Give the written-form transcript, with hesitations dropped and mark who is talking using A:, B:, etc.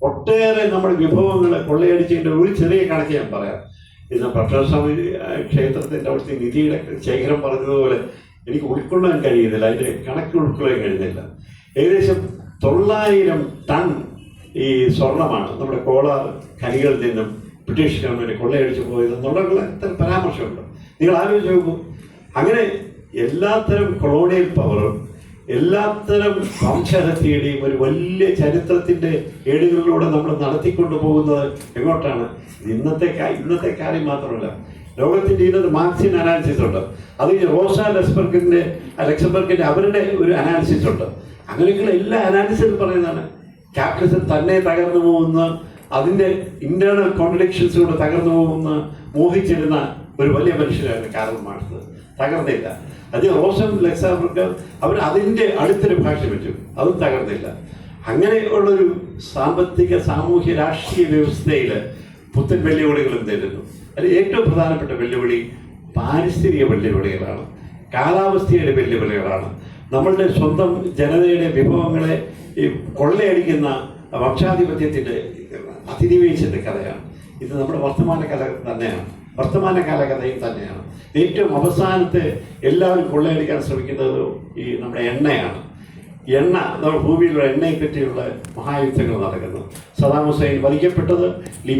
A: ഒട്ടേറെ നമ്മുടെ വിഭവങ്ങളെ കൊള്ളയടിച്ചതിൻ്റെ ഒരു ചെറിയ കണക്ക് ഞാൻ പറയാം. ഇന്ന് പത്മനാഭസ്വാമി ക്ഷേത്രത്തിൻ്റെ അവിടുത്തെ നിധിയുടെ ശേഖരം പറഞ്ഞതുപോലെ എനിക്ക് ഉൾക്കൊള്ളാൻ കഴിയുന്നില്ല, അതിൻ്റെ കണക്ക് ഉൾക്കൊള്ളാൻ കഴിയുന്നില്ല. ഏകദേശം 900 ടൺ ഈ സ്വർണമാണ് നമ്മുടെ കോളാർ ഖനികളിൽ നിന്നും ബ്രിട്ടീഷ് ഗവൺമെൻറ് കൊള്ളയടിച്ചു പോയത് എന്നുള്ള പരാമർശമുണ്ട്. നിങ്ങൾ ആലോചിച്ച് നോക്കൂ. അങ്ങനെ എല്ലാത്തരം കൊളോണിയൽ പവറും എല്ലാത്തരം വംശഹത്യയുടെയും ഒരു വലിയ ചരിത്രത്തിൻ്റെ ഏടുകളിലൂടെ നമ്മൾ നടത്തിക്കൊണ്ടു പോകുന്നത് എങ്ങോട്ടാണ്? ഇന്നത്തെ കാര്യം മാത്രമല്ല, ലോകത്തിൻ്റെ ഇന്നത്തെ മാർക്സിയൻ അനാലിസിസ് ഉണ്ട്. അത് റോസ ലക്സംബർഗിൻ്റെ അവരുടെ ഒരു അനാലിസിസ് ഉണ്ട്. അങ്ങനെയൊക്കെയുള്ള എല്ലാ അനാലിസിസും പറയുന്നതാണ് ക്യാപിറ്റലിസം തന്നെ തകർന്നു പോകുന്ന, അതിൻ്റെ ഇന്റേണൽ കോൺട്രഡിക്ഷൻസ് കൊണ്ട് തകർന്നു പോകുന്ന മോഹിച്ചിരുന്ന ഒരു വലിയ മനുഷ്യനായിരുന്നു കാരൽ മാർക്സ്. തകർന്നില്ല. അത് റോസൻ ലക്സംബർഗ് അവർ അതിൻ്റെ അടുത്തൊരു ഭാഷ വെച്ചു, അതും തകർന്നില്ല. അങ്ങനെയുള്ളൊരു സാമ്പത്തിക സാമൂഹ്യ രാഷ്ട്രീയ വ്യവസ്ഥയിൽ പുത്തൻ വെല്ലുവിളികളും തരുന്നു. അതിൽ ഏറ്റവും പ്രധാനപ്പെട്ട വെല്ലുവിളി പാരിസ്ഥിതിക വെല്ലുവിളികളാണ്, കാലാവസ്ഥയുടെ വെല്ലുവിളികളാണ്. നമ്മളുടെ സ്വന്തം ജനതയുടെ വിഭവങ്ങളെ ഈ കൊള്ളയടിക്കുന്ന വംശാധിപത്യത്തിൻ്റെ അധിനിവേശത്തിൻ്റെ കഥയാണ് ഇത്. നമ്മുടെ വർത്തമാനകാല കഥയും തന്നെയാണ്. ഏറ്റവും അവസാനത്തെ എല്ലാവരും കൊള്ളയടിക്കാൻ ശ്രമിക്കുന്നത് ഈ നമ്മുടെ എണ്ണയാണ്. നമ്മുടെ ഭൂമിയിലുള്ള എണ്ണയെ പറ്റിയുള്ള മഹായുദ്ധങ്ങൾ നടക്കുന്നു. സദാം ഹുസൈൻ വധിക്കപ്പെട്ടത്